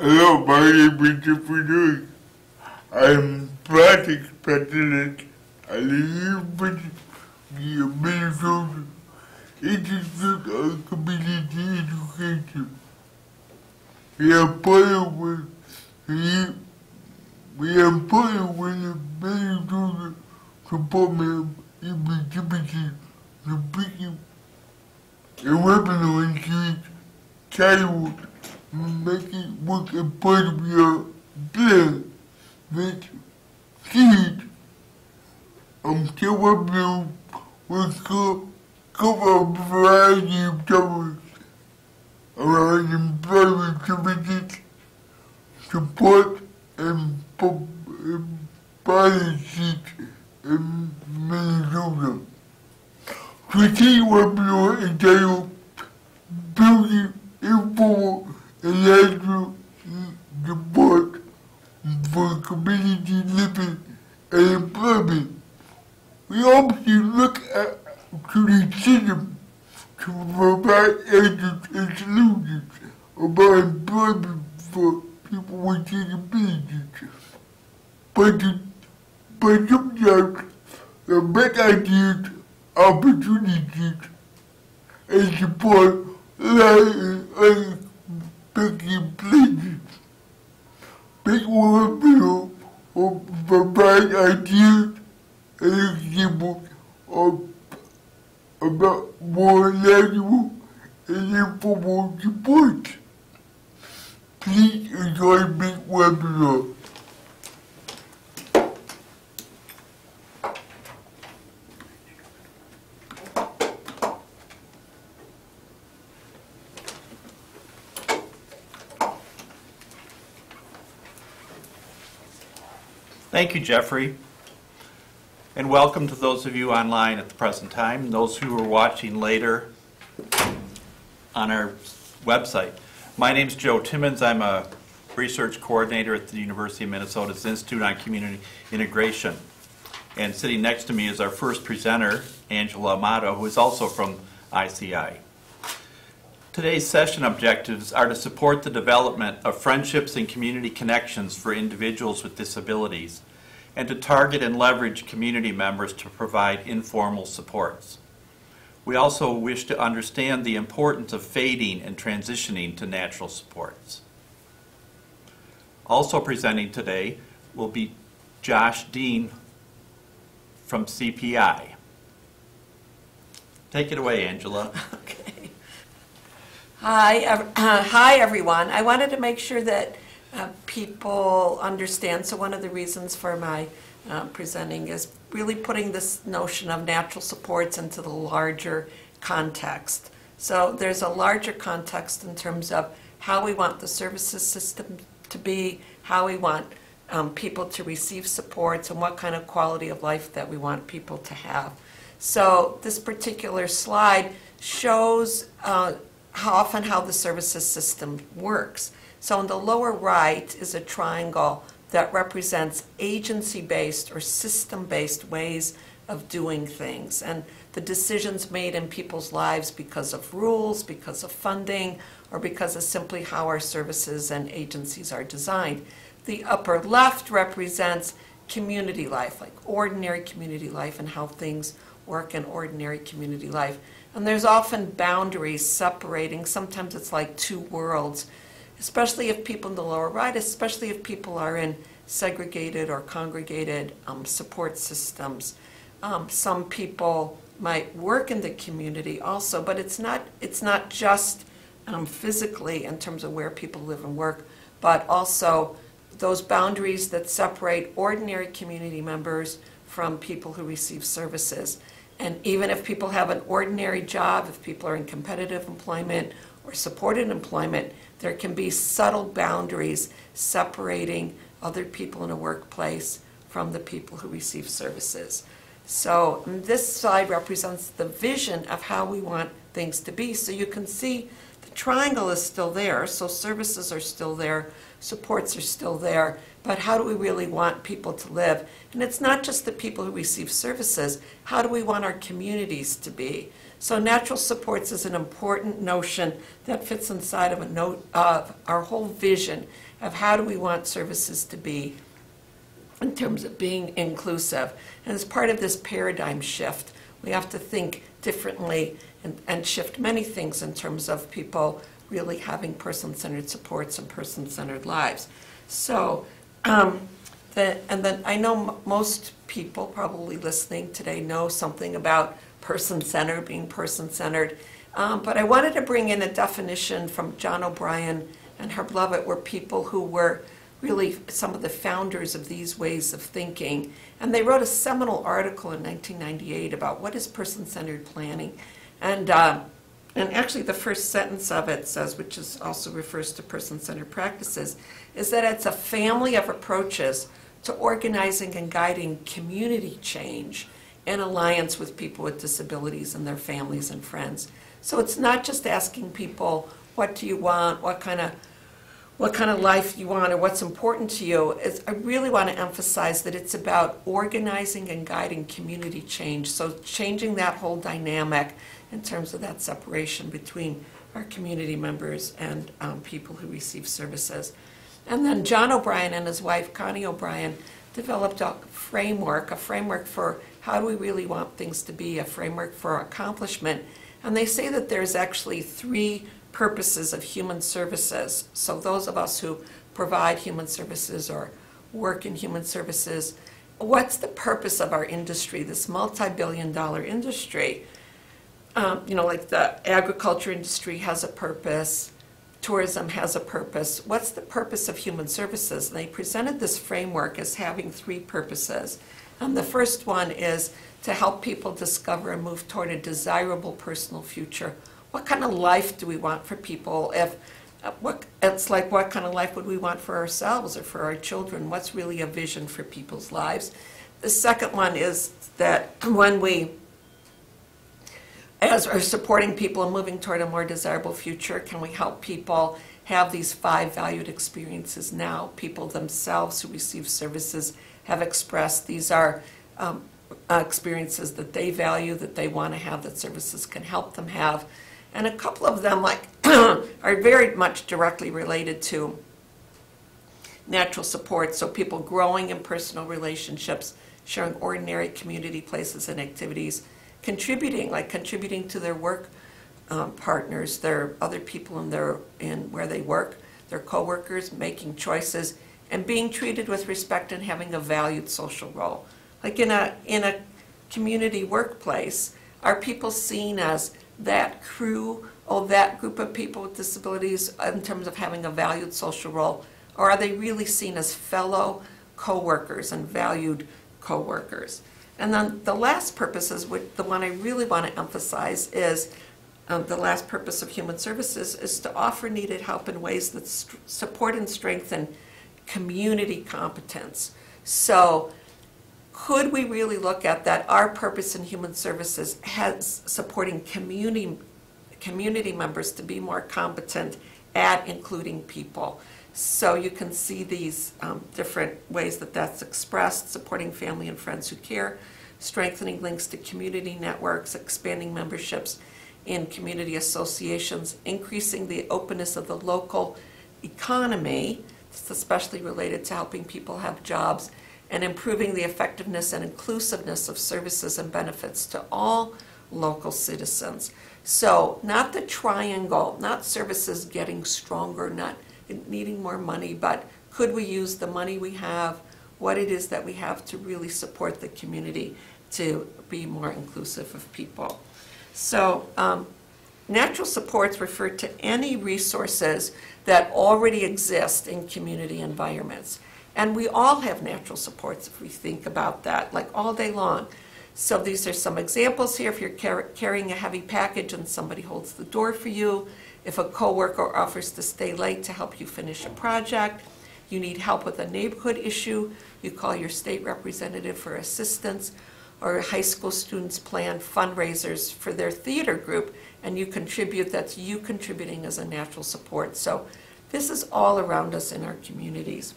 Hello, my name is Nurick. I am project specialist at the University of Minnesota Institute of Community Education. We are partnered with the Minnesota Department of MPCCP to bring a webinar series titled Making Work a Part of Your Plan. This series the webinar will cover a variety of topics around employment services, support, and policies in Minnesota. Today's webinar is entitled Building Informal and Natural Support for Community Living and Employment. We often look to the system to provide answers and solutions about employment for people with disabilities. But sometimes the best ideas, opportunities, and support lie in unexpected places. This webinar will provide ideas and examples about more natural and informal support. Please enjoy this webinar. Thank you, Jeffrey, and welcome to those of you online at the present time and those who are watching later on our website. My name is Joe Timmons. I'm a research coordinator at the University of Minnesota's Institute on Community Integration. And sitting next to me is our first presenter, Angela Amado, who is also from ICI. Today's session objectives are to support the development of friendships and community connections for individuals with disabilities, and to target and leverage community members to provide informal supports. We also wish to understand the importance of fading and transitioning to natural supports. Also presenting today will be Josh Dean from CPI. Take it away, Angela. Okay. Hi, everyone. I wanted to make sure that people understand. So one of the reasons for my presenting is really putting this notion of natural supports into the larger context. So there's a larger context in terms of how we want the services system to be, how we want people to receive supports, and what kind of quality of life that we want people to have. So this particular slide shows how the services system works. So in the lower right is a triangle that represents agency-based or system-based ways of doing things, and the decisions made in people's lives because of rules, because of funding, or because of simply how our services and agencies are designed. The upper left represents community life, like ordinary community life and how things work in ordinary community life. And there's often boundaries separating, sometimes it's like two worlds, especially if people in the lower right, especially if people are in segregated or congregated support systems. Some people might work in the community also, but it's not just physically in terms of where people live and work, but also those boundaries that separate ordinary community members from people who receive services. And even if people have an ordinary job, if people are in competitive employment or supported employment, there can be subtle boundaries separating other people in a workplace from the people who receive services. So this slide represents the vision of how we want things to be. So you can see the triangle is still there, so services are still there, supports are still there, but how do we really want people to live? And it's not just the people who receive services, how do we want our communities to be? So natural supports is an important notion that fits inside of our whole vision of how do we want services to be in terms of being inclusive. And as part of this paradigm shift, we have to think differently and shift many things in terms of people really having person-centered supports and person-centered lives. So, and then I know most people probably listening today know something about person-centered, being person-centered, but I wanted to bring in a definition from John O'Brien and Herb Lovett, were people who were really some of the founders of these ways of thinking. And they wrote a seminal article in 1998 about what is person-centered planning. And actually the first sentence of it says, which is also refers to person-centered practices, is that it's a family of approaches to organizing and guiding community change in alliance with people with disabilities and their families and friends. So it's not just asking people, what do you want, what kind of life you want or what's important to you. I really want to emphasize that it's about organizing and guiding community change. So changing that whole dynamic in terms of that separation between our community members and people who receive services. And then John O'Brien and his wife, Connie O'Brien, developed a framework for how do we really want things to be, a framework for accomplishment. And they say that there's actually 3 purposes of human services. So those of us who provide human services or work in human services, what's the purpose of our industry, this multi-billion-dollar industry? Like the agriculture industry has a purpose, tourism has a purpose. What's the purpose of human services? And they presented this framework as having 3 purposes. And the first one is to help people discover and move toward a desirable personal future. What kind of life do we want for people? What kind of life would we want for ourselves or for our children? What's really a vision for people's lives? The second one is that when we, as we're supporting people and moving toward a more desirable future, can we help people have these 5 valued experiences now? People themselves who receive services have expressed these are experiences that they value, that they want to have, that services can help them have. And a couple of them are very much directly related to natural support, so people growing in personal relationships, sharing ordinary community places and activities, contributing to their work partners, their other people in where they work, their coworkers, making choices, and being treated with respect and having a valued social role. Like in a community workplace, are people seen as that crew or that group of people with disabilities in terms of having a valued social role, or are they really seen as fellow co-workers and valued co-workers? And then the last purpose is the one I really want to emphasize is the last purpose of human services is to offer needed help in ways that support and strengthen community competence. So could we really look at that our purpose in human services has supporting community members to be more competent at including people? So you can see these different ways that that's expressed: supporting family and friends who care, strengthening links to community networks, expanding memberships in community associations, increasing the openness of the local economy, it's especially related to helping people have jobs, and improving the effectiveness and inclusiveness of services and benefits to all local citizens. So not the triangle, not services getting stronger, not needing more money, but could we use the money we have, what it is that we have to really support the community to be more inclusive of people. So natural supports refer to any resources that already exist in community environments. And we all have natural supports if we think about that, like all day long. So these are some examples here. If you're carrying a heavy package and somebody holds the door for you, if a coworker offers to stay late to help you finish a project, you need help with a neighborhood issue, you call your state representative for assistance, or high school students plan fundraisers for their theater group, and you contribute, that's you contributing as a natural support. So This is all around us in our communities.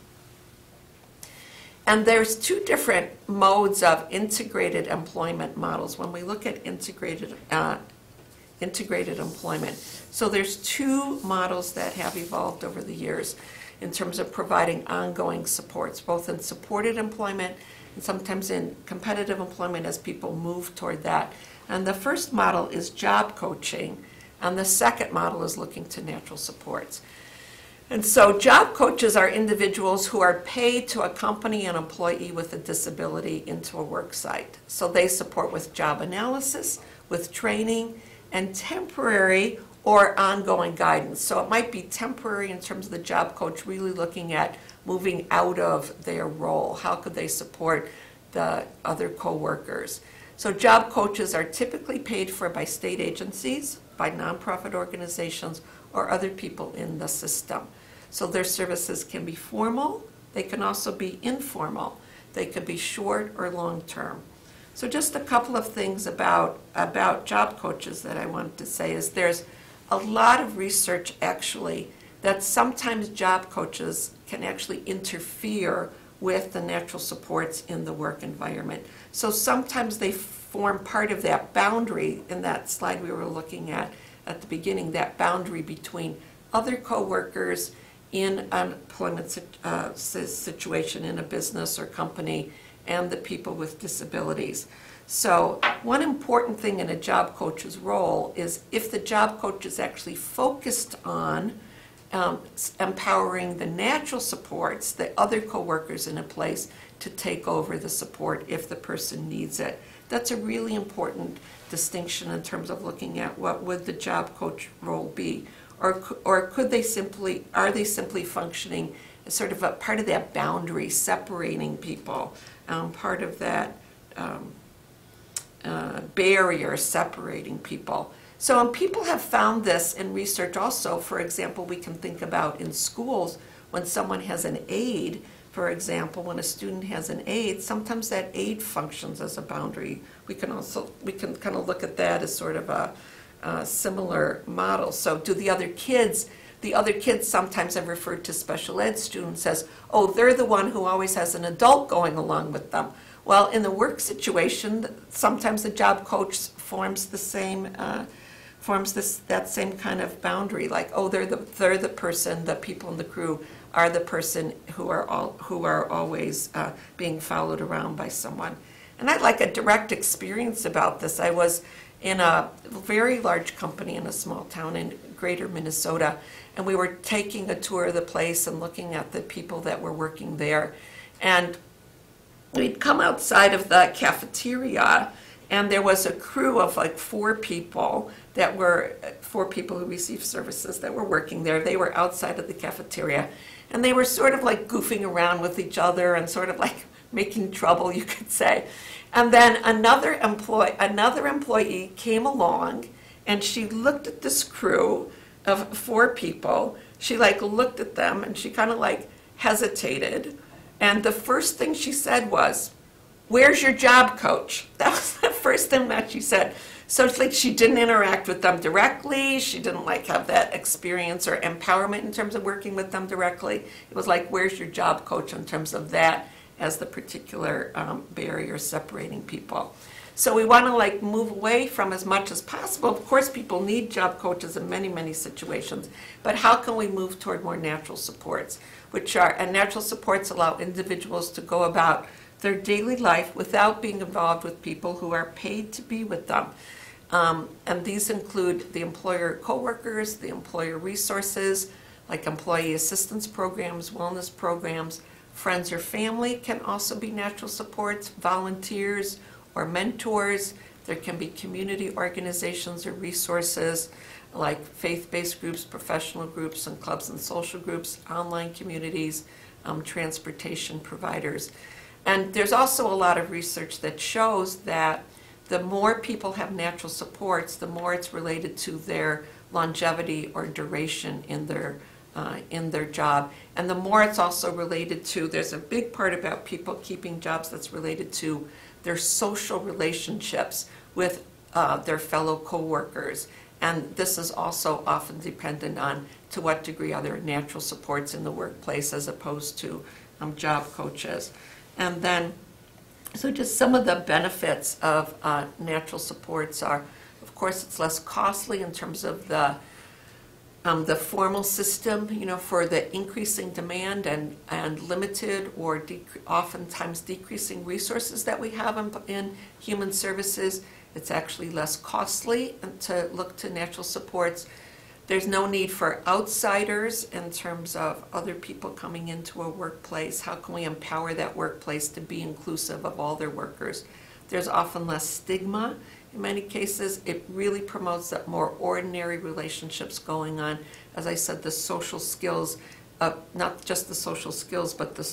And there's two different modes of integrated employment models when we look at integrated employment. So there's two models that have evolved over the years in terms of providing ongoing supports, both in supported employment and sometimes in competitive employment as people move toward that. And the first model is job coaching, and the second model is looking to natural supports. And so job coaches are individuals who are paid to accompany an employee with a disability into a work site. So they support with job analysis, with training, and temporary or ongoing guidance. So it might be temporary in terms of the job coach really looking at moving out of their role. How could they support the other coworkers? So job coaches are typically paid for by state agencies, by nonprofit organizations, or other people in the system. So their services can be formal, they can also be informal. They could be short or long-term. So just a couple of things about job coaches that I wanted to say is there's a lot of research actually that sometimes job coaches can actually interfere with the natural supports in the work environment. So sometimes they form part of that boundary in that slide we were looking at the beginning, that boundary between other coworkers in an employment situation in a business or company and the people with disabilities. So one important thing in a job coach's role is if the job coach is actually focused on empowering the natural supports, the other coworkers in a place to take over the support if the person needs it. That's a really important distinction in terms of looking at what would the job coach role be. Or could they simply, are they simply functioning as sort of a part of that boundary separating people, part of that barrier separating people. So and people have found this in research also. For example, we can think about in schools when someone has an aide, for example, when a student has an aide, sometimes that aide functions as a boundary. We can kind of look at that as sort of a similar model. So do the other kids sometimes have referred to special ed students as, oh, they're the one who always has an adult going along with them. Well, in the work situation, sometimes the job coach forms the same, that same kind of boundary, like, oh, they're the person, the people in the crew are the person who are always being followed around by someone. And I'd like a direct experience about this. I was in a very large company in a small town in greater Minnesota, and we were taking a tour of the place and looking at the people that were working there. And we'd come outside of the cafeteria, and there was a crew of like four people who received services that were working there. They were outside of the cafeteria, and they were sort of like goofing around with each other and sort of like making trouble, you could say. And then another employee came along, and she looked at this crew of four people. She like looked at them, and she kind of like hesitated. And the first thing she said was, "Where's your job coach?" That was the first thing that she said. So it's like she didn't interact with them directly. She didn't like have that experience or empowerment in terms of working with them directly. It was like, where's your job coach in terms of that as the particular barrier separating people. So we want to like move away from as much as possible. Of course, people need job coaches in many, many situations, but how can we move toward more natural supports, and natural supports allow individuals to go about their daily life without being involved with people who are paid to be with them. And these include the employer coworkers, the employer resources, like employee assistance programs, wellness programs. Friends or family can also be natural supports, volunteers or mentors. There can be community organizations or resources like faith-based groups, professional groups, and clubs and social groups, online communities, transportation providers. And there's also a lot of research that shows that the more people have natural supports, the more it's related to their longevity or duration in their job. And the more it's also related to, there's a big part about people keeping jobs that's related to their social relationships with their fellow coworkers And this is also often dependent on to what degree are there natural supports in the workplace as opposed to job coaches. And then, so just some of the benefits of natural supports are, of course, it's less costly in terms of the formal system, for the increasing demand and limited or oftentimes decreasing resources that we have in human services. It's actually less costly to look to natural supports. There's no need for outsiders in terms of other people coming into a workplace. How can we empower that workplace to be inclusive of all their workers? There's often less stigma. In many cases, it really promotes that more ordinary relationships going on. As I said, the social skills, not just the social skills, but the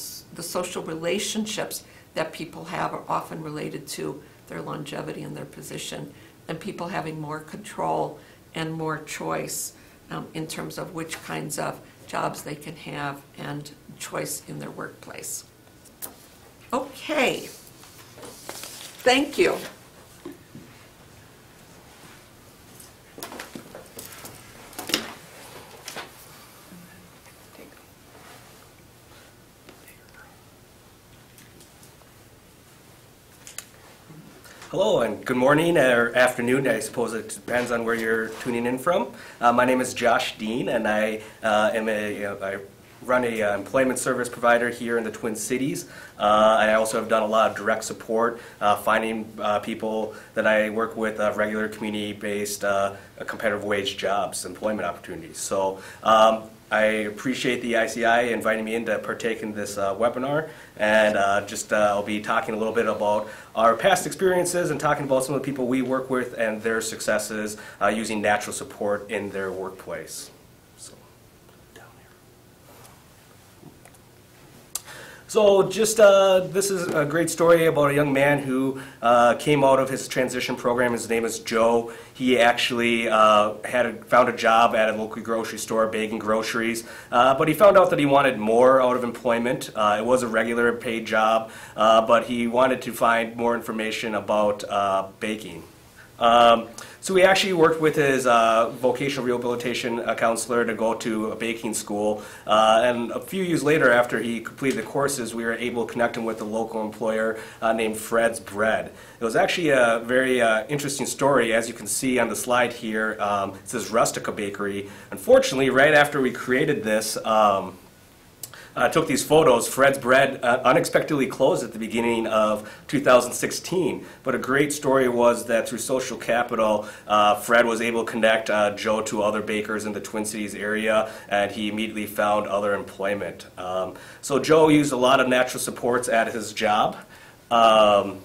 social relationships that people have are often related to their longevity in their position, and people having more control and more choice in terms of which kinds of jobs they can have and choice in their workplace. Okay, thank you. Hello and good morning or afternoon. I suppose it depends on where you're tuning in from. My name is Josh Dean, and I I run a employment service provider here in the Twin Cities. I also have done a lot of direct support, finding people that I work with regular community-based competitive wage jobs, employment opportunities. So I appreciate the ICI inviting me in to partake in this webinar, and I'll be talking a little bit about our past experiences and talking about some of the people we work with and their successes using natural support in their workplace. So just, this is a great story about a young man who came out of his transition program. His name is Joe. He actually found a job at a local grocery store baking groceries, but he found out that he wanted more out of employment. It was a regular paid job, but he wanted to find more information about baking. So we actually worked with his vocational rehabilitation counselor to go to a baking school, and a few years later, after he completed the courses, we were able to connect him with a local employer named Fred's Bread. It was actually a very interesting story. As you can see on the slide here, it says Rustica Bakery. Unfortunately, right after we created this, took these photos, Fred's Bread unexpectedly closed at the beginning of 2016. But a great story was that through social capital, Fred was able to connect Joe to other bakers in the Twin Cities area, and he immediately found other employment. So Joe used a lot of natural supports at his job. Joe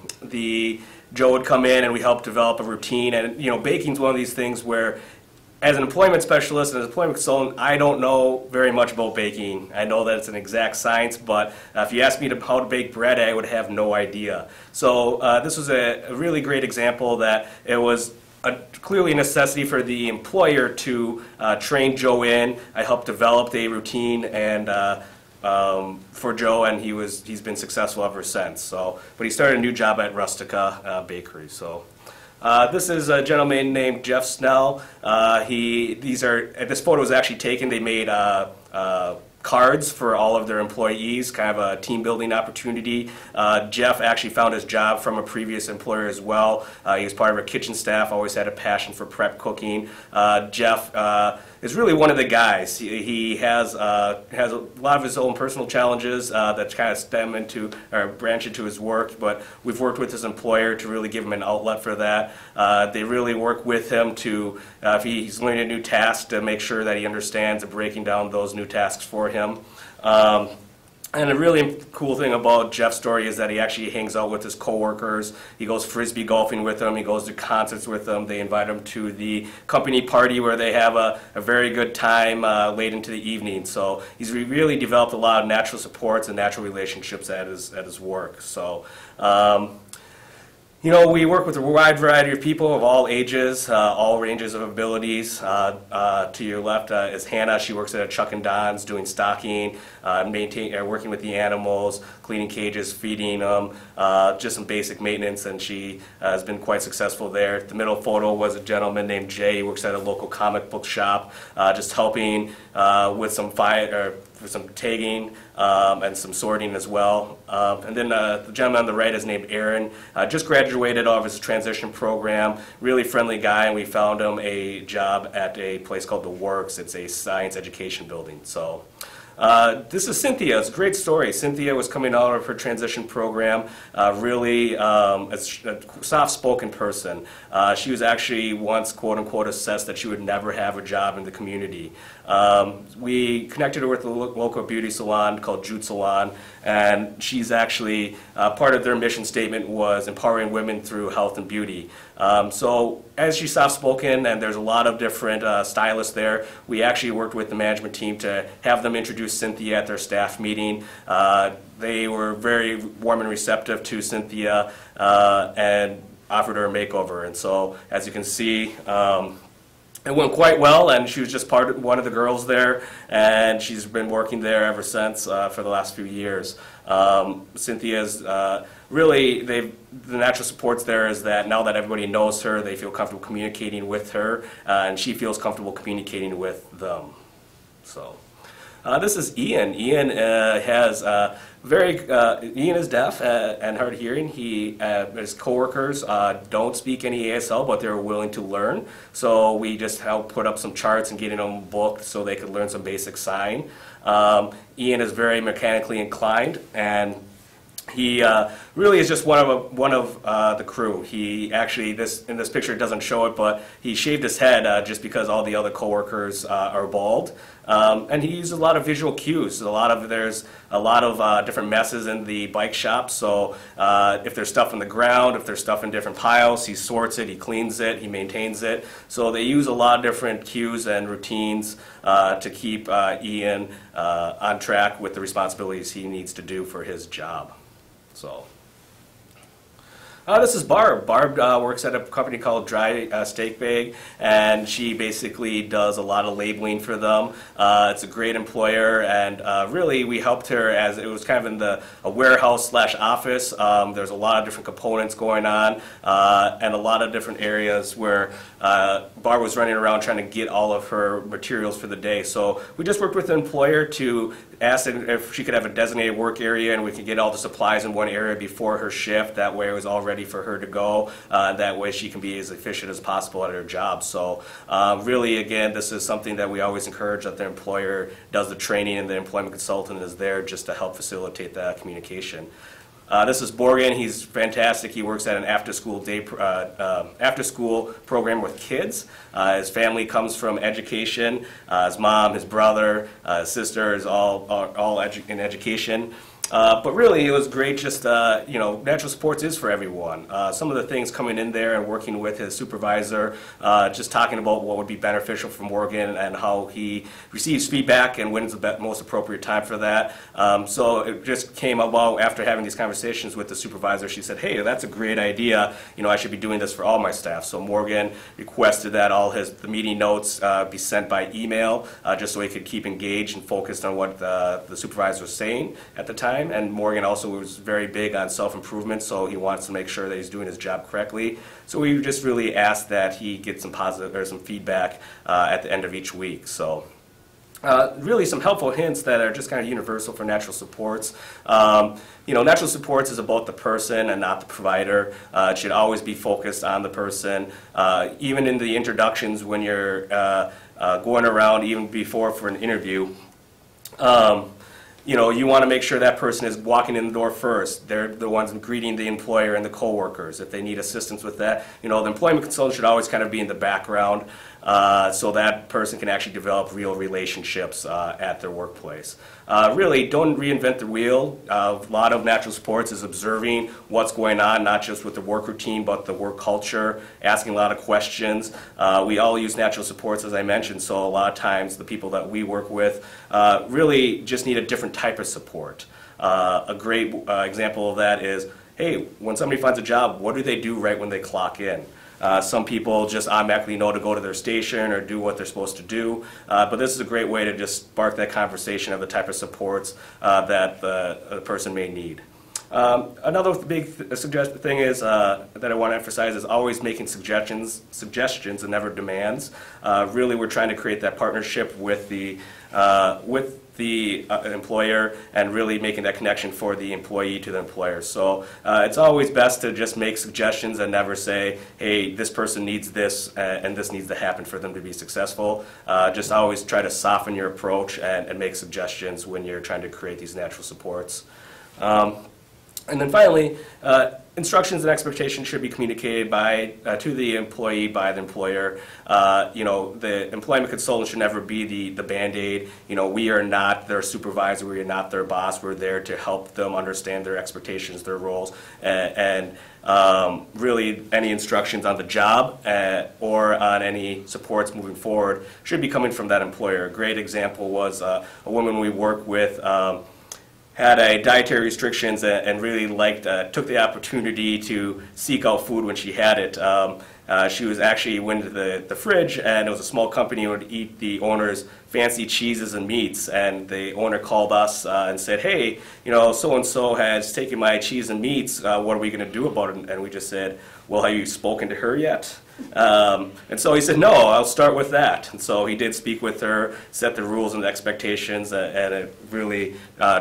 would come in and we helped develop a routine, and baking's one of these things where as an employment specialist and as an employment consultant, I don't know very much about baking. I know that it's an exact science, but if you asked me how to bake bread, I would have no idea. So this was a really great example that it was clearly a necessity for the employer to train Joe in. I helped develop a routine and for Joe, and he's been successful ever since. So, but he started a new job at Rustica Bakery. So. This is a gentleman named Jeff Snell. This photo was actually taken. They made cards for all of their employees, kind of a team building opportunity. Jeff actually found his job from a previous employer as well. He was part of our kitchen staff, always had a passion for prep cooking. Jeff is really one of the guys. He has a lot of his own personal challenges that kind of stem into or branch into his work, but we've worked with his employer to really give him an outlet for that. They really work with him to, if he's learning a new task, to make sure that he understands and breaking down those new tasks for him. And a really cool thing about Jeff's story is that he actually hangs out with his coworkers. He goes frisbee golfing with them. He goes to concerts with them. They invite him to the company party where they have a very good time late into the evening. So he's really developed a lot of natural supports and natural relationships at his work. So. You know, we work with a wide variety of people of all ages, all ranges of abilities. To your left is Hannah. She works at a Chuck and Don's doing stocking, working with the animals, cleaning cages, feeding them, just some basic maintenance, and she has been quite successful there. The middle photo was a gentleman named Jay. He works at a local comic book shop, just helping with some tagging and some sorting as well. And then the gentleman on the right is named Aaron. Just graduated off his transition program. Really friendly guy, and we found him a job at a place called The Works. It's a science education building. So. This is Cynthia. It's a great story. Cynthia was coming out of her transition program, really a soft-spoken person. She was actually once, quote-unquote, assessed that she would never have a job in the community. We connected her with a local beauty salon called Jute Salon, and she's actually, part of their mission statement was empowering women through health and beauty. So as she's soft-spoken, and there's a lot of different stylists there, we actually worked with the management team to have them introduce Cynthia at their staff meeting. They were very warm and receptive to Cynthia and offered her a makeover. And so, as you can see, it went quite well, and she was just one of the girls there, and she's been working there ever since for the last few years. Cynthia's really, the natural supports there is that now that everybody knows her, they feel comfortable communicating with her, and she feels comfortable communicating with them. So. This is Ian. Ian Ian is deaf and hard of hearing. His coworkers don't speak any ASL, but they're willing to learn. So we just help put up some charts and getting them booked so they could learn some basic sign. Ian is very mechanically inclined, and he really is just one of the crew. He actually, in this picture it doesn't show it, but he shaved his head just because all the other coworkers are bald. And he uses a lot of visual cues. There's a lot of different messes in the bike shop. So if there's stuff on the ground, if there's stuff in different piles, he sorts it, he cleans it, he maintains it. So they use a lot of different cues and routines to keep Ian on track with the responsibilities he needs to do for his job. So. This is Barb. Barb works at a company called Dry Steak Bag, and she basically does a lot of labeling for them. It's a great employer, and really we helped her as it was kind of in a warehouse / office. There's a lot of different components going on, and a lot of different areas where Barb was running around trying to get all of her materials for the day. So we just worked with the employer to ask if she could have a designated work area, and we could get all the supplies in one area before her shift. That way it was all ready for her to go. That way she can be as efficient as possible at her job. So really, again, this is something that we always encourage, that the employer does the training and the employment consultant is there just to help facilitate that communication. This is Morgan. He's fantastic. He works at an after-school program with kids. His family comes from education. His mom, his brother, his sister is all in education. But really, it was great. Just natural supports is for everyone. Some of the things coming in there and working with his supervisor, just talking about what would be beneficial for Morgan and how he receives feedback and when's the most appropriate time for that. So it just came about after having these conversations with the supervisor. She said, "Hey, that's a great idea. I should be doing this for all my staff." So Morgan requested that all the meeting notes be sent by email, just so he could keep engaged and focused on what the supervisor was saying at the time. And Morgan also was very big on self-improvement, so he wants to make sure that he's doing his job correctly. So we just really asked that he get some positive or some feedback at the end of each week. So really some helpful hints that are just kind of universal for natural supports. Natural supports is about the person and not the provider. It should always be focused on the person. Even in the introductions when you're going around, even before for an interview, you want to make sure that person is walking in the door first. They're the ones greeting the employer and the coworkers. If they need assistance with that, the employment consultant should always kind of be in the background so that person can actually develop real relationships at their workplace. Really, don't reinvent the wheel. A lot of natural supports is observing what's going on, not just with the work routine, but the work culture, asking a lot of questions. We all use natural supports, as I mentioned, so a lot of times the people that we work with really just need a different type of support. A great example of that is hey, when somebody finds a job, what do they do right when they clock in? Some people just automatically know to go to their station or do what they're supposed to do, but this is a great way to just spark that conversation of the type of supports that the person may need. Another big thing is that I want to emphasize is always making suggestions and never demands. Really, we're trying to create that partnership with the employer and really making that connection for the employee to the employer. So it's always best to just make suggestions and never say, hey, this person needs this and this needs to happen for them to be successful. Just always try to soften your approach and make suggestions when you're trying to create these natural supports. And then finally, instructions and expectations should be communicated to the employee by the employer. The employment consultant should never be the Band-Aid. We are not their supervisor, we are not their boss. We're there to help them understand their expectations, their roles, and really any instructions on the job or on any supports moving forward should be coming from that employer. A great example was a woman we work with had a dietary restrictions and really took the opportunity to seek out food when she had it. She was actually went to the fridge, and it was a small company who would eat the owner's fancy cheeses and meats, and the owner called us and said, hey, so-and-so has taken my cheese and meats, what are we going to do about it? And we just said, well, have you spoken to her yet? And so he said, no, I'll start with that. And so he did speak with her, set the rules and the expectations, and it really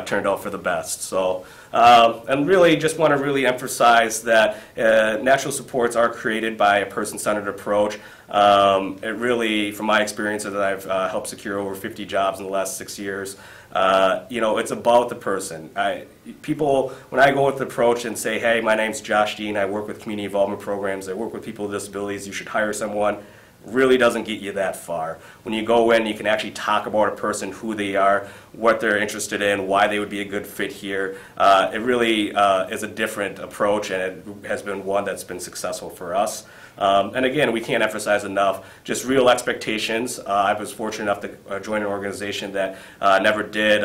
turned out for the best. So, and really just want to really emphasize that natural supports are created by a person-centered approach. It really, from my experiences, that I've helped secure over 50 jobs in the last 6 years, it's about the person. People, when I go with the approach and say, hey, my name's Josh Dean, I work with community involvement programs, I work with people with disabilities, you should hire someone, really doesn't get you that far. When you go in, you can actually talk about a person, who they are, what they're interested in, why they would be a good fit here. It really is a different approach, and it has been one that's been successful for us. And again, we can't emphasize enough just real expectations. I was fortunate enough to join an organization that never did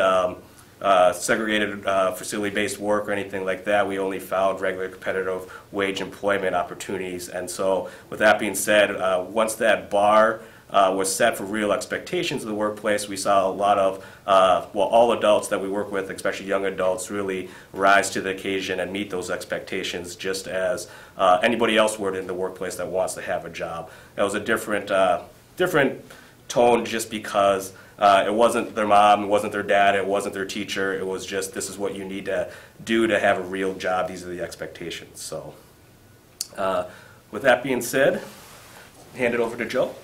segregated facility-based work or anything like that. We only found regular competitive wage employment opportunities. And so with that being said, once that bar was set for real expectations in the workplace, we saw a lot of, all adults that we work with, especially young adults, really rise to the occasion and meet those expectations just as anybody else would in the workplace that wants to have a job. That was a different tone just because it wasn't their mom, it wasn't their dad, it wasn't their teacher, it was just, this is what you need to do to have a real job, these are the expectations. So with that being said, hand it over to Joe.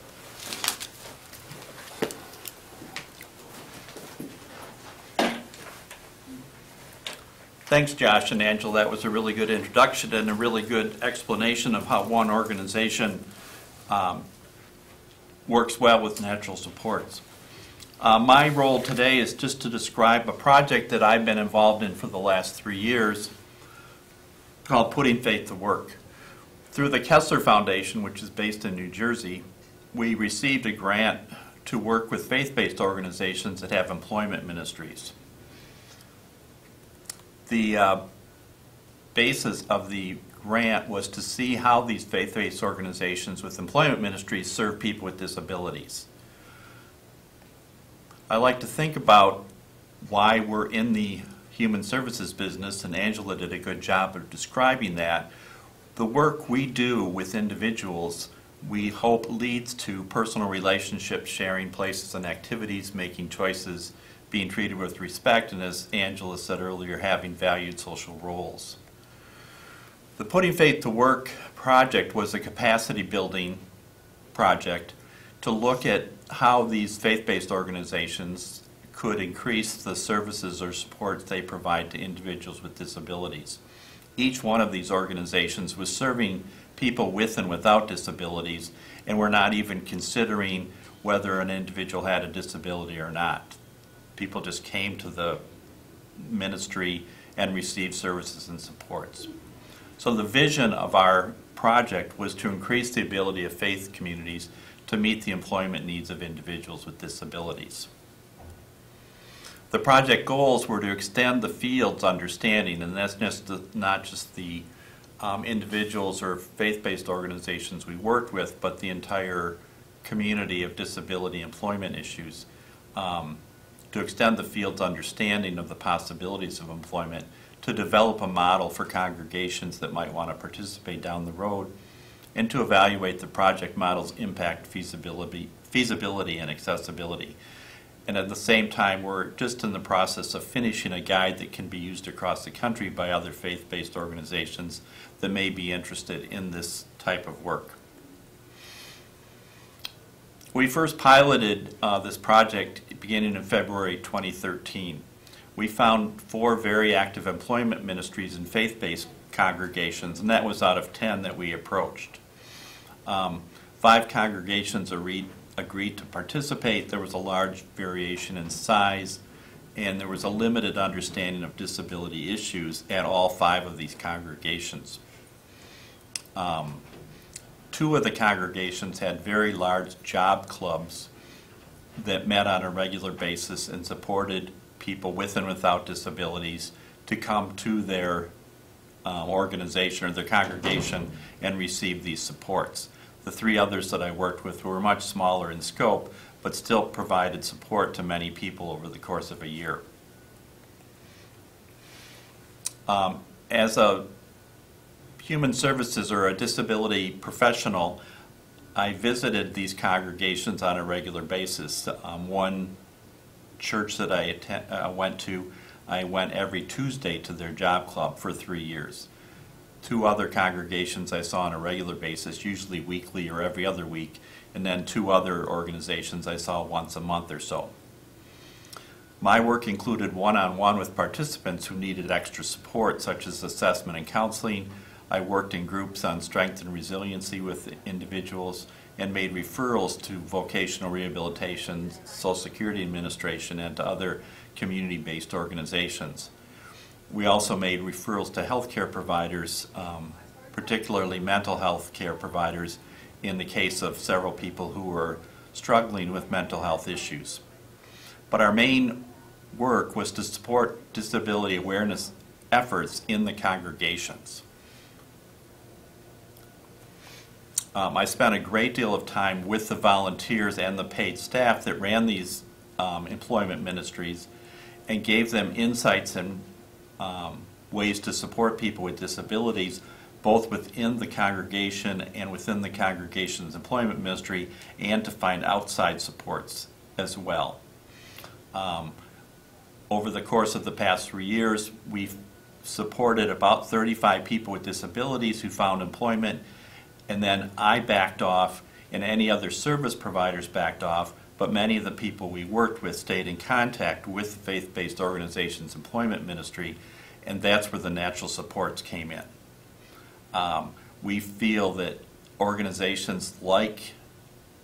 Thanks, Josh and Angela. That was a really good introduction and a really good explanation of how one organization works well with natural supports. My role today is just to describe a project that I've been involved in for the last 3 years called Putting Faith to Work. Through the Kessler Foundation, which is based in New Jersey, we received a grant to work with faith-based organizations that have employment ministries. The basis of the grant was to see how these faith-based organizations with employment ministries serve people with disabilities. I like to think about why we're in the human services business, and Angela did a good job of describing that. The work we do with individuals, we hope leads to personal relationships, sharing places and activities, making choices, being treated with respect, and as Angela said earlier, having valued social roles. The Putting Faith to Work project was a capacity building project to look at how these faith-based organizations could increase the services or supports they provide to individuals with disabilities. Each one of these organizations was serving people with and without disabilities, and were not even considering whether an individual had a disability or not. People just came to the ministry and received services and supports. So the vision of our project was to increase the ability of faith communities to meet the employment needs of individuals with disabilities. The project goals were to extend the field's understanding, and that's not just the individuals or faith-based organizations we worked with, but the entire community of disability employment issues, to extend the field's understanding of the possibilities of employment, to develop a model for congregations that might want to participate down the road, and to evaluate the project model's impact, feasibility and accessibility. And at the same time, we're just in the process of finishing a guide that can be used across the country by other faith-based organizations that may be interested in this type of work. We first piloted this project beginning in February 2013. We found 4 very active employment ministries and faith-based congregations, and that was out of 10 that we approached. 5 congregations agreed to participate. There was a large variation in size, and there was a limited understanding of disability issues at all 5 of these congregations. 2 of the congregations had very large job clubs that met on a regular basis and supported people with and without disabilities to come to their organization or their congregation and receive these supports. The 3 others that I worked with were much smaller in scope, but still provided support to many people over the course of a year. As a human services or a disability professional, I visited these congregations on a regular basis. One church that I went to, I went every Tuesday to their job club for 3 years. 2 other congregations I saw on a regular basis, usually weekly or every other week, and then 2 other organizations I saw once a month or so. My work included one-on-one with participants who needed extra support, such as assessment and counseling. I worked in groups on strength and resiliency with individuals and made referrals to vocational rehabilitation, Social Security Administration, and to other community-based organizations. We also made referrals to healthcare providers, particularly mental health care providers, in the case of several people who were struggling with mental health issues. But our main work was to support disability awareness efforts in the congregations. I spent a great deal of time with the volunteers and the paid staff that ran these employment ministries and gave them insights and ways to support people with disabilities, both within the congregation and within the congregation's employment ministry, and to find outside supports as well. Over the course of the past 3 years, we've supported about 35 people with disabilities who found employment, and then I backed off and any other service providers backed off, but many of the people we worked with stayed in contact with the faith-based organization's employment ministry, and that's where the natural supports came in. We feel that organizations like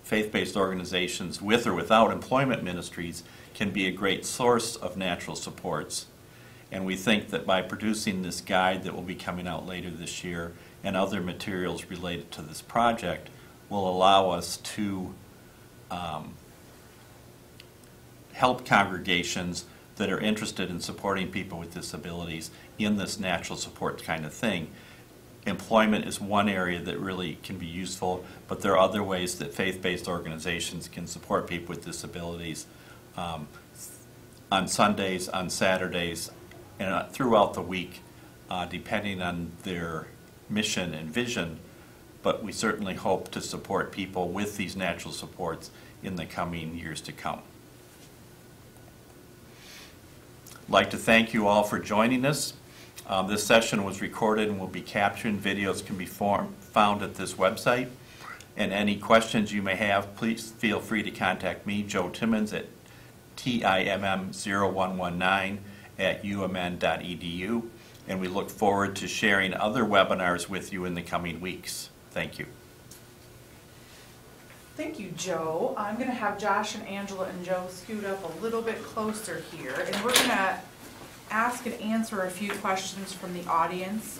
faith-based organizations with or without employment ministries can be a great source of natural supports, and we think that by producing this guide that will be coming out later this year and other materials related to this project will allow us to help congregations that are interested in supporting people with disabilities in this natural support kind of thing. Employment is one area that really can be useful, but there are other ways that faith-based organizations can support people with disabilities on Sundays, on Saturdays, and throughout the week, depending on their mission and vision, but we certainly hope to support people with these natural supports in the coming years to come. I'd like to thank you all for joining us. This session was recorded and will be captured, and videos can be found at this website. And any questions you may have, please feel free to contact me, Joe Timmons, at timm0119@umn.edu. And we look forward to sharing other webinars with you in the coming weeks. Thank you. Thank you, Joe. I'm going to have Josh and Angela and Joe scoot up a little bit closer here, and we're going to ask and answer a few questions from the audience,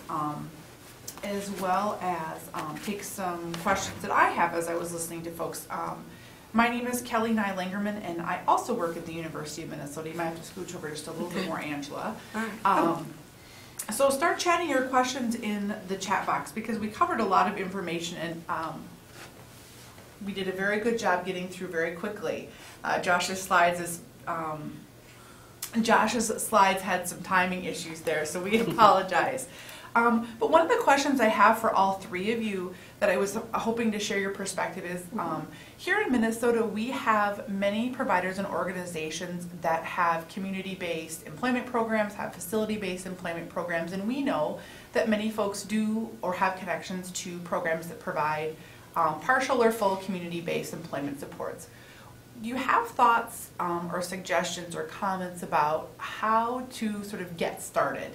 as well as take some questions that I have as I was listening to folks My name is Kelly Nye-Langerman, and I also work at the University of Minnesota. You might have to scooch over just a little bit more, Angela. So start chatting your questions in the chat box, because we covered a lot of information, and we did a very good job getting through very quickly. Josh's slides had some timing issues there, so we apologize. But one of the questions I have for all three of you that I was hoping to share your perspective is, here in Minnesota, we have many providers and organizations that have community-based employment programs, have facility-based employment programs, and we know that many folks do or have connections to programs that provide partial or full community-based employment supports. Do you have thoughts or suggestions or comments about how to sort of get started?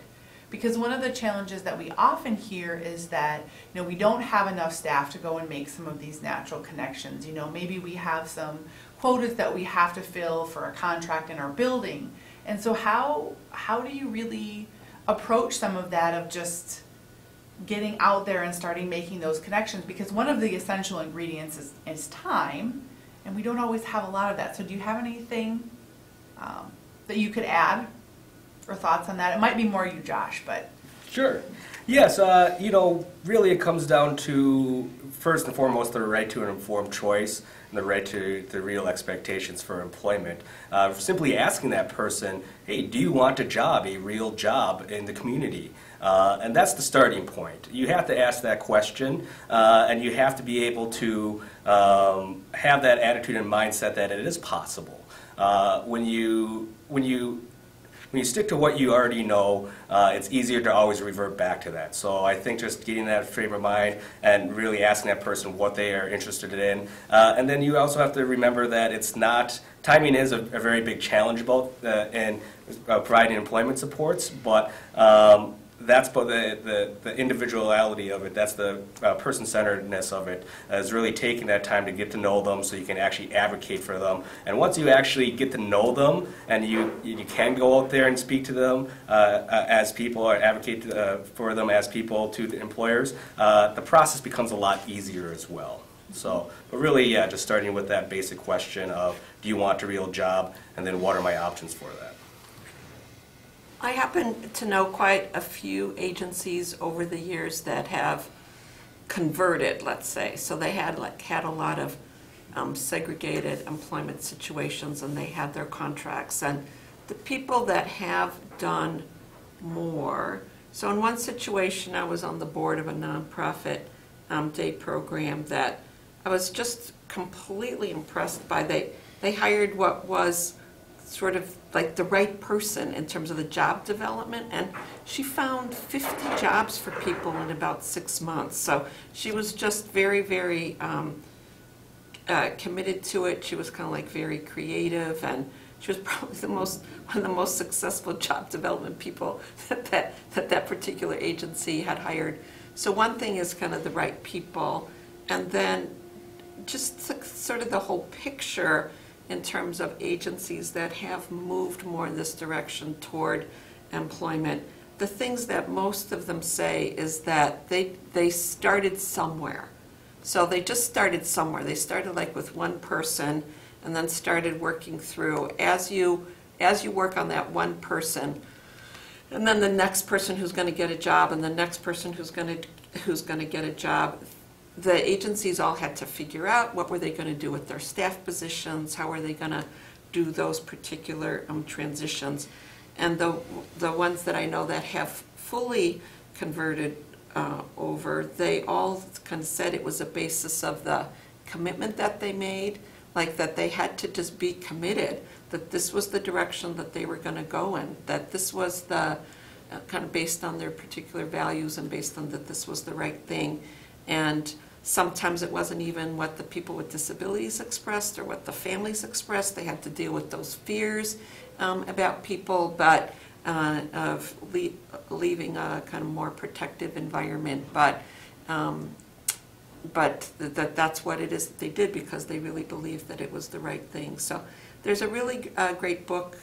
Because one of the challenges that we often hear is that, you know, we don't have enough staff to go and make some of these natural connections. You know, maybe we have some quotas that we have to fill for a contract in our building. And so how do you really approach some of that, of just getting out there and starting making those connections? Because one of the essential ingredients is time, and we don't always have a lot of that. So do you have anything that you could add or thoughts on that? It might be more you, Josh, but. Sure. Yes, you know, really it comes down to, first and foremost, the right to an informed choice and the right to the real expectations for employment. Simply asking that person, hey, do you want a job, a real job in the community? And that's the starting point. You have to ask that question, and you have to be able to have that attitude and mindset that it is possible. When you stick to what you already know, it's easier to always revert back to that. So I think just getting that frame of mind and really asking that person what they are interested in. And then you also have to remember that it's not, timing is a very big challenge about in providing employment supports, but that's the individuality of it. That's the person-centeredness of it, is really taking that time to get to know them so you can actually advocate for them. And once you actually get to know them and you can go out there and speak to them as people, or advocate for them as people to the employers, the process becomes a lot easier as well. So, but really, yeah, just starting with that basic question of, do you want a real job, and then what are my options for that? I happen to know quite a few agencies over the years that have converted, let's say. So they had a lot of segregated employment situations, and they had their contracts. And the people that have done more, so in one situation I was on the board of a nonprofit day program that I was just completely impressed by. They hired what was sort of like the right person in terms of the job development, and she found 50 jobs for people in about 6 months. So she was just very, very committed to it. She was kind of like very creative, and she was probably one of the most successful job development people that particular agency had hired. So one thing is kind of the right people, and then just sort of the whole picture in terms of agencies that have moved more in this direction toward employment. The things that most of them say is that they started somewhere. So they just started somewhere. They started like with one person and then started working through. As you work on that one person, and then the next person who's going to get a job, and the next person who's going to get a job, the agencies all had to figure out what were they going to do with their staff positions, how are they going to do those particular transitions. And the ones that I know that have fully converted over, they all kind of said it was a basis of the commitment that they made, like that they had to just be committed, that this was the direction that they were going to go in, that this was the kind of based on their particular values and based on that this was the right thing. And sometimes it wasn't even what the people with disabilities expressed or what the families expressed. They had to deal with those fears about people, but of leaving a kind of more protective environment. But that's what it is that they did, because they really believed that it was the right thing. So there's a really great book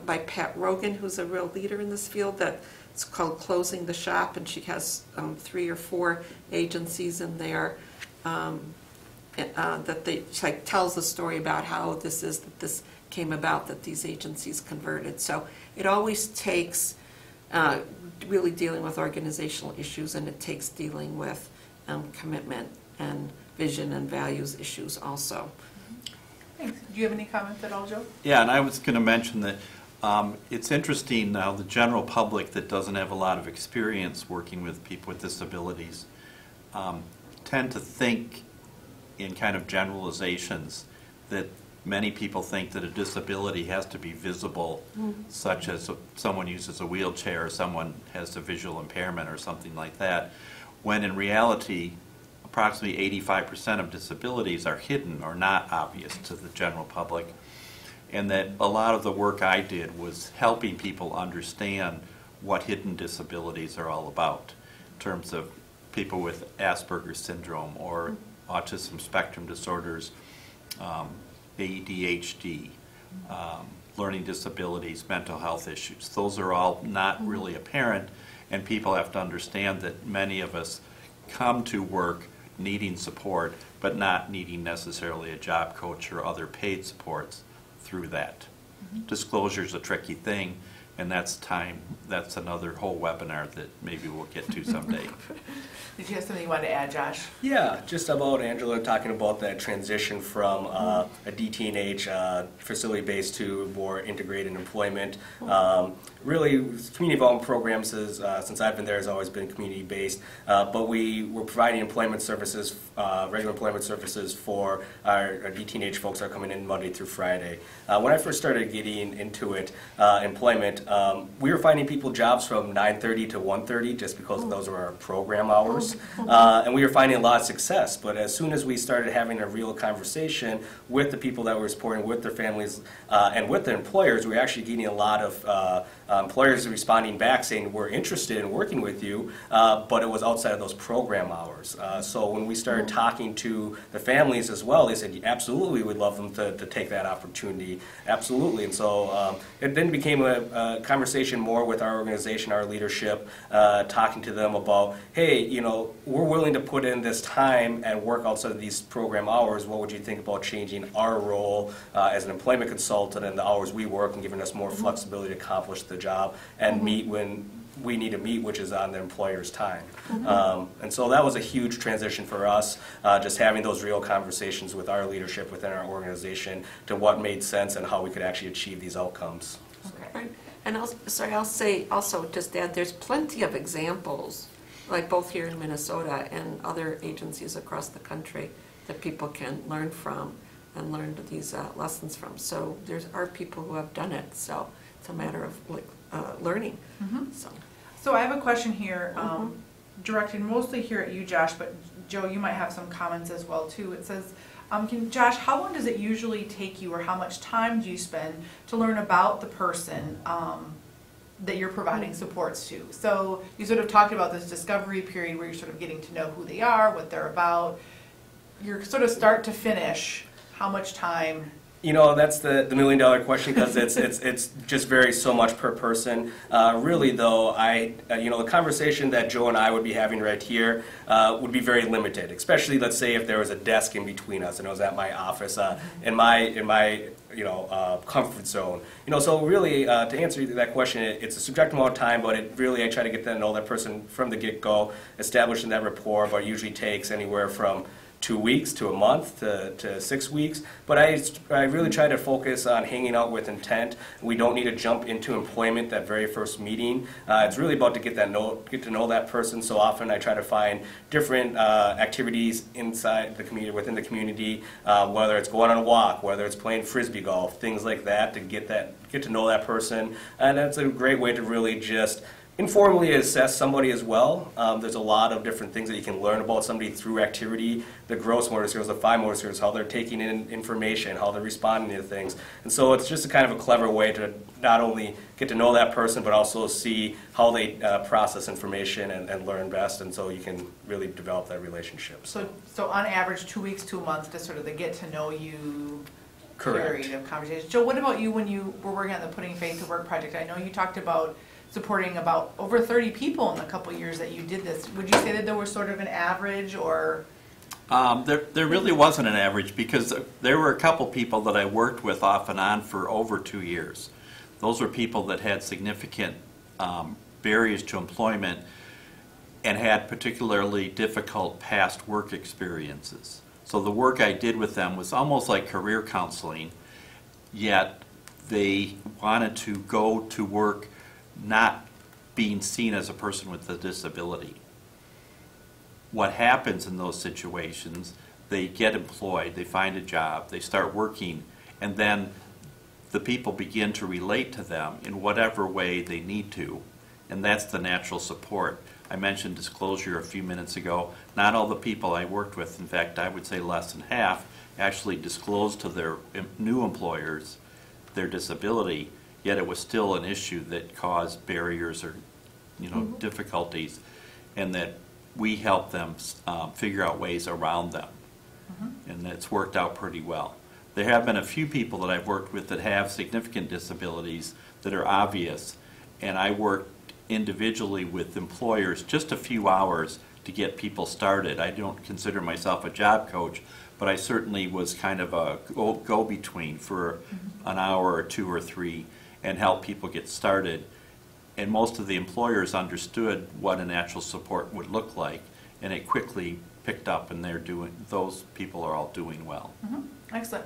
by Pat Rogan, who's a real leader in this field, that it's called Closing the Shop, and she has 3 or 4 agencies in there. that they, like, tells the story about how this came about, that these agencies converted. So it always takes really dealing with organizational issues, and it takes dealing with commitment and vision and values issues also. Thanks. Do you have any comments at all, Joe? Yeah, and I was going to mention that it's interesting now, the general public that doesn't have a lot of experience working with people with disabilities tend to think in kind of generalizations, that many people think that a disability has to be visible, such as someone uses a wheelchair or someone has a visual impairment or something like that, when in reality approximately 85% of disabilities are hidden or not obvious to the general public. And that a lot of the work I did was helping people understand what hidden disabilities are all about, in terms of people with Asperger's syndrome or autism spectrum disorders, ADHD, learning disabilities, mental health issues. Those are all not really apparent, and people have to understand that many of us come to work needing support, but not needing necessarily a job coach or other paid supports through that. Disclosure is a tricky thing, and that's another whole webinar that maybe we'll get to someday. Did you have something you wanted to add, Josh? Yeah, just about Angela talking about that transition from a DT&H facility-based to more integrated employment. Really, community development programs since I've been there has always been community-based, but we were providing employment services, regular employment services for our DT&H folks that are coming in Monday through Friday. When I first started getting into it, employment, we were finding people jobs from 9:30 to 1:30 just because those were our program hours. And we were finding a lot of success, but as soon as we started having a real conversation with the people that we were supporting, with their families, and with their employers, we were actually getting a lot of employers responding back saying, we're interested in working with you, but it was outside of those program hours. So when we started talking to the families as well, they said, absolutely, we'd love them to take that opportunity, absolutely. And so it then became a conversation more with our organization, our leadership, talking to them about, hey, you know, we're willing to put in this time and work outside of these program hours. What would you think about changing our role as an employment consultant and the hours we work and giving us more flexibility to accomplish the job and meet when we need to meet, which is on the employer's time. And so that was a huge transition for us, just having those real conversations with our leadership within our organization to what made sense and how we could actually achieve these outcomes. Okay. And I'll say also, just add, there's plenty of examples, like both here in Minnesota and other agencies across the country, that people can learn from and learn these lessons from. So there are people who have done it, so it's a matter of learning. So I have a question here, directed mostly here at you, Josh, but Joe, you might have some comments as well too. It says, Josh, how long does it usually take you, or how much time do you spend to learn about the person that you're providing supports to? So you sort of talked about this discovery period where you're sort of getting to know who they are, what they're about. You're sort of start to finish, how much time? You know, that's the $1 million question, because it's just varies so much per person. Really, though, you know, the conversation that Joe and I would be having right here would be very limited. Especially, let's say, if there was a desk in between us and it was at my office, in my you know, comfort zone. You know, so really, to answer that question, it's a subjective amount of time, but it really, I try to get to know that person from the get-go, establishing that rapport. But it usually takes anywhere from 2 weeks to a month to 6 weeks, but I really try to focus on hanging out with intent. We don't need to jump into employment that very first meeting. It's really about to get to know that person. So often I try to find different activities inside the community, within the community, whether it's going on a walk, whether it's playing frisbee golf, things like that, to get to know that person. And that's a great way to really just informally assess somebody as well. There's a lot of different things that you can learn about somebody through activity, the gross motor skills, the fine motor skills, how they're taking in information, how they're responding to things. And so it's just a kind of a clever way to not only get to know that person, but also see how they process information and learn best. And so you can really develop that relationship. So on average, 2 weeks to a month to sort of the get to know you period of conversation. Joe, what about you when you were working on the Putting Faith to Work project? I know you talked about supporting about over 30 people in the couple years that you did this. Would you say that there was sort of an average, or? There really wasn't an average because there were a couple people that I worked with off and on for over 2 years. Those were people that had significant barriers to employment and had particularly difficult past work experiences. So the work I did with them was almost like career counseling, yet they wanted to go to work not being seen as a person with a disability. What happens in those situations, they get employed, they find a job, they start working, and then the people begin to relate to them in whatever way they need to, and that's the natural support. I mentioned disclosure a few minutes ago. Not all the people I worked with, in fact, I would say less than half, actually disclosed to their new employers their disability, yet it was still an issue that caused barriers or difficulties, and that we help them figure out ways around them. And it's worked out pretty well. There have been a few people that I've worked with that have significant disabilities that are obvious, and I worked individually with employers just a few hours to get people started. I don't consider myself a job coach, but I certainly was kind of a go-between for an hour or 2 or 3 and help people get started. And most of the employers understood what a natural support would look like, and it quickly picked up, and those people are all doing well. Excellent.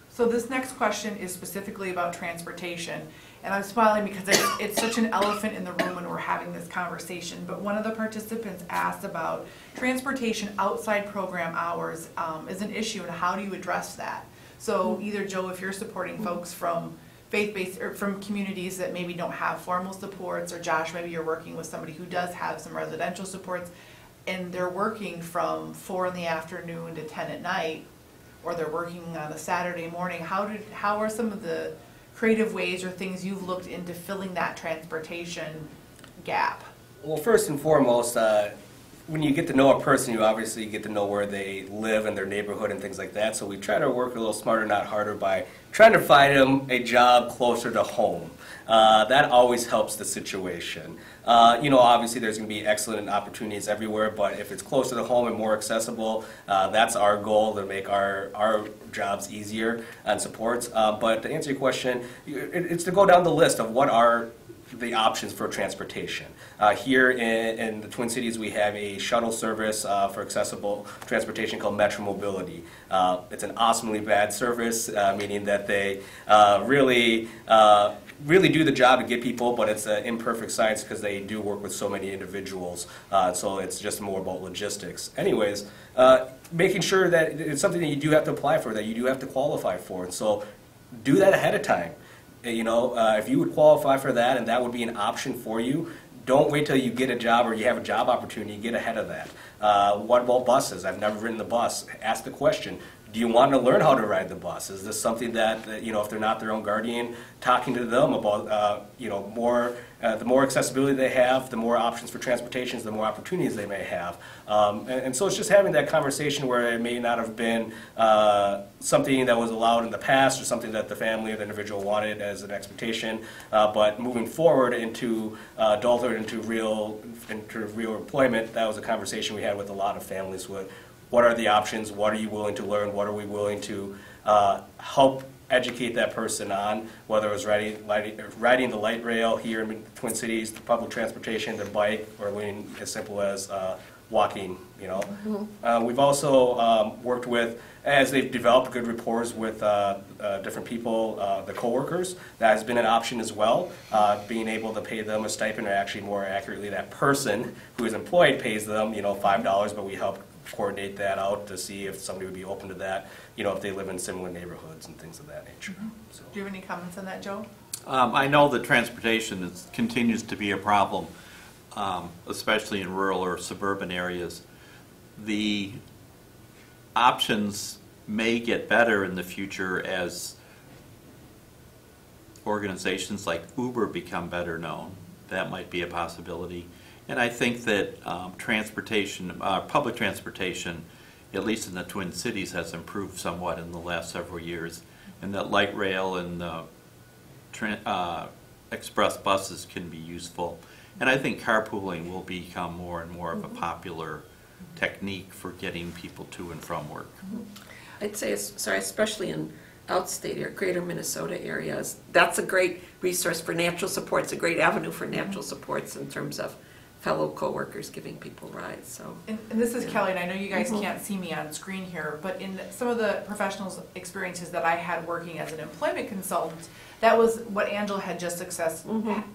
So this next question is specifically about transportation, and I'm smiling because it's such an elephant in the room when we're having this conversation. But one of the participants asked about transportation outside program hours is an issue, and how do you address that? So either Joe, if you're supporting folks from faith-based or from communities that maybe don't have formal supports, or Josh, maybe you're working with somebody who does have some residential supports, and they're working from 4 in the afternoon to 10 at night, or they're working on a Saturday morning. How are some of the creative ways or things you've looked into filling that transportation gap? Well, first and foremost, when you get to know a person, you obviously get to know where they live and their neighborhood and things like that. So we try to work a little smarter, not harder, by trying to find them a job closer to home. That always helps the situation. Obviously there's going to be excellent opportunities everywhere, but if it's closer to home and more accessible, that's our goal, to make our jobs easier and supports. But to answer your question, it's to go down the list of what are the options for transportation. Here in the Twin Cities, we have a shuttle service for accessible transportation called Metro Mobility. It's an awesomely bad service, meaning that they really do the job to get people, but it's an imperfect science because they do work with so many individuals, so it's just more about logistics. Anyways, making sure that it's something that you do have to apply for, that you do have to qualify for, and so do that ahead of time. If you would qualify for that and that would be an option for you, don't wait till you get a job or you have a job opportunity, get ahead of that. What about buses? I've never ridden the bus. Ask the question, do you want to learn how to ride the bus? Is this something that, if they're not their own guardian, talking to them about, the more accessibility they have, the more options for transportation, the more opportunities they may have. And so it's just having that conversation where it may not have been something that was allowed in the past, or something that the family or the individual wanted as an expectation, but moving forward into adulthood, into real employment, that was a conversation we had with a lot of families. With what are the options? What are you willing to learn? What are we willing to help educate that person on, whether it was riding the light rail here in the Twin Cities, the public transportation, the bike, or learning as simple as walking. We've also worked with, as they've developed good rapport with different people, the coworkers. That has been an option as well, being able to pay them a stipend, or actually more accurately, that person who is employed pays them, $5, but we help coordinate that out to see if somebody would be open to that, if they live in similar neighborhoods and things of that nature. So. Do you have any comments on that, Joe? I know that transportation continues to be a problem, especially in rural or suburban areas. The options may get better in the future as organizations like Uber become better known. That might be a possibility. And I think that public transportation, at least in the Twin Cities, has improved somewhat in the last several years, and that light rail and express buses can be useful. And I think carpooling will become more and more of a popular technique for getting people to and from work. I'd say, sorry, especially in outstate or greater Minnesota areas, that's a great resource for natural supports, a great avenue for natural supports in terms of fellow coworkers giving people rides. So, and this is Kelly, and I know you guys can't see me on screen here, but in some of the professional experiences that I had working as an employment consultant, that was what Angela had just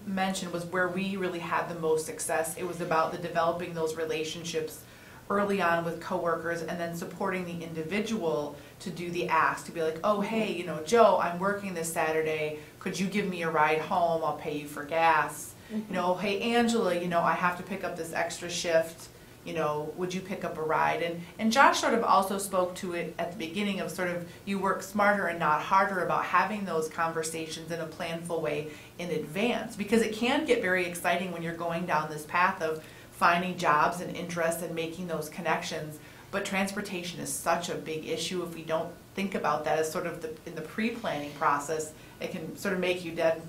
mentioned, was where we really had the most success. It was about the developing those relationships early on with coworkers, and then supporting the individual to do the ask, to be like, oh, hey, you know, Joe, I'm working this Saturday, could you give me a ride home? I'll pay you for gas. You know, hey, Angela, you know, I have to pick up this extra shift, you know, would you pick up a ride? And Josh sort of also spoke to it at the beginning of sort of, you work smarter and not harder, about having those conversations in a planful way in advance, because it can get very exciting when you're going down this path of finding jobs and interests and making those connections. But transportation is such a big issue. If we don't think about that as sort of in the pre-planning process, it can sort of make you dead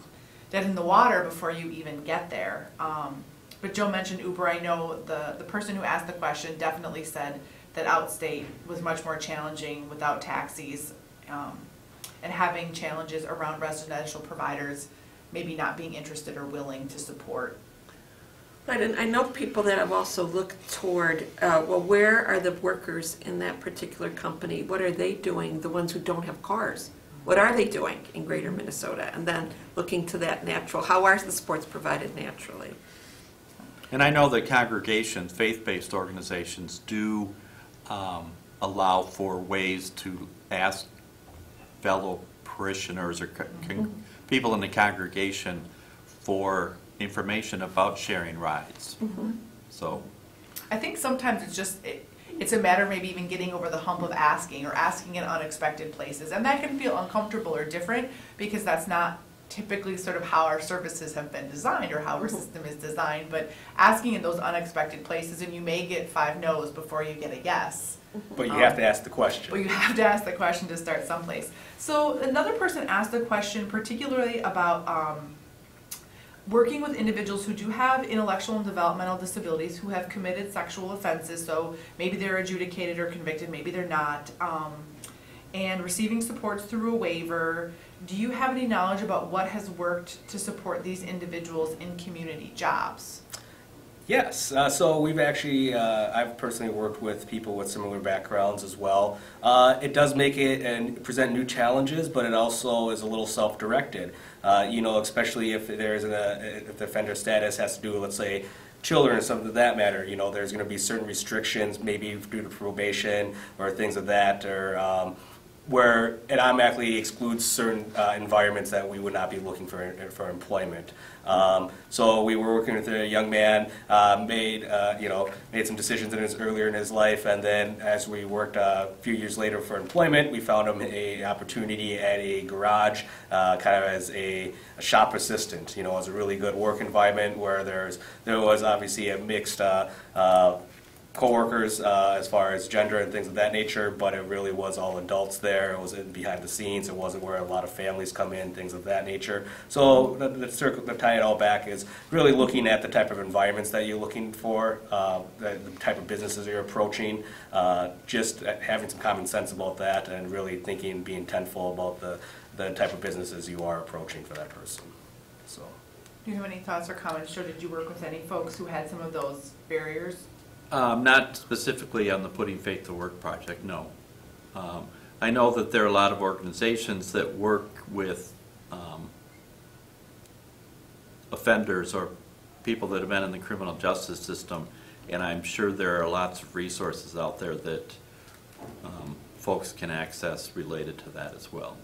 in the water before you even get there. But Joe mentioned Uber. I know the person who asked the question definitely said that outstate was much more challenging without taxis, and having challenges around residential providers maybe not being interested or willing to support. right, and I know people that have also looked toward, well, where are the workers in that particular company? What are they doing, the ones who don't have cars? What are they doing in greater Minnesota? And then looking to that natural, how are the sports provided naturally? And I know that congregations, faith-based organizations, do allow for ways to ask fellow parishioners or people in the congregation for information about sharing rides. So, I think sometimes it's just, it's a matter of maybe even getting over the hump of asking, or asking in unexpected places. And that can feel uncomfortable or different, because that's not typically sort of how our services have been designed or how our system is designed. But asking in those unexpected places, and you may get 5 no's before you get a yes. But you have to ask the question. But you have to ask the question to start someplace. So another person asked a question particularly about working with individuals who do have intellectual and developmental disabilities, who have committed sexual offenses, so maybe they're adjudicated or convicted, maybe they're not, and receiving supports through a waiver. Do you have any knowledge about what has worked to support these individuals in community jobs? Yes, so we've actually, I've personally worked with people with similar backgrounds as well. It does make it and present new challenges, but it also is a little self-directed. You know, especially if there's if the offender status has to do with, let's say, children or something of that matter. You know, there's going to be certain restrictions, maybe due to probation or things of that, or where it automatically excludes certain environments that we would not be looking for employment. So we were working with a young man, made some decisions earlier in his life, and then as we worked a few years later for employment, we found him an opportunity at a garage, kind of as a shop assistant. You know, it was a really good work environment where there was obviously a mixed co-workers as far as gender and things of that nature, but it really was all adults there. It was behind the scenes. It wasn't where a lot of families come in, things of that nature. So the tie it all back is really looking at the type of environments that you're looking for, the type of businesses you're approaching, just having some common sense about that, and really thinking, being intentful about the type of businesses you are approaching for that person. So, do you have any thoughts or comments, Joe? Did you work with any folks who had some of those barriers? not specifically on the Putting Faith to Work project, no. I know that there are a lot of organizations that work with offenders or people that have been in the criminal justice system, and I'm sure there are lots of resources out there that folks can access related to that as well.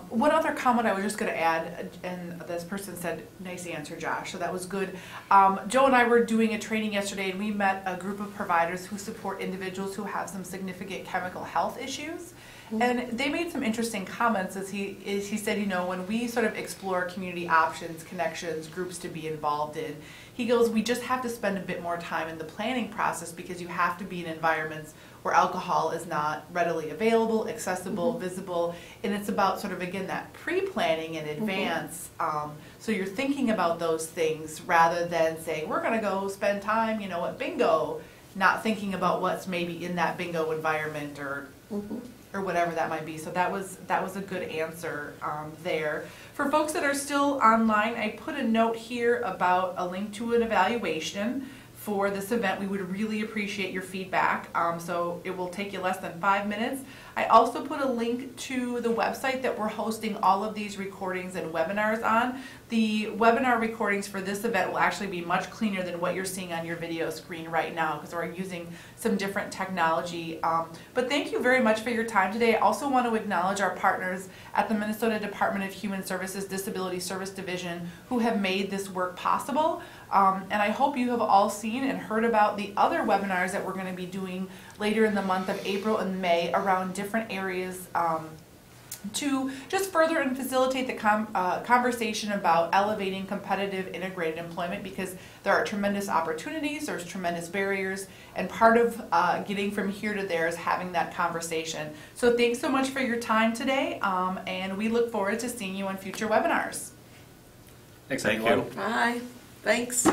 One other comment I was just going to add, and this person said, nice answer, Josh, so that was good. Joe and I were doing a training yesterday, and we met a group of providers who support individuals who have some significant chemical health issues. And they made some interesting comments as he said, you know, when we sort of explore community options, connections, groups to be involved in, he goes, we just have to spend a bit more time in the planning process because you have to be in environments where alcohol is not readily available, accessible, visible, and it's about sort of, again, that pre-planning in advance. So you're thinking about those things rather than saying, we're gonna go spend time, you know, at bingo, not thinking about what's maybe in that bingo environment or whatever that might be. So that was a good answer there. For folks that are still online, I put a note here about a link to an evaluation for this event. We would really appreciate your feedback. So it will take you less than 5 minutes. I also put a link to the website that we're hosting all of these recordings and webinars on. The webinar recordings for this event will actually be much cleaner than what you're seeing on your video screen right now because we're using some different technology. But thank you very much for your time today. I also want to acknowledge our partners at the Minnesota Department of Human Services Disability Service Division who have made this work possible. And I hope you have all seen and heard about the other webinars that we're going to be doing later in the month of April and May around different areas to just further and facilitate the conversation about elevating competitive integrated employment, because there are tremendous opportunities, there's tremendous barriers, and part of getting from here to there is having that conversation. So thanks so much for your time today, and we look forward to seeing you on future webinars. Thanks, Thank everyone. you. Bye. Thanks.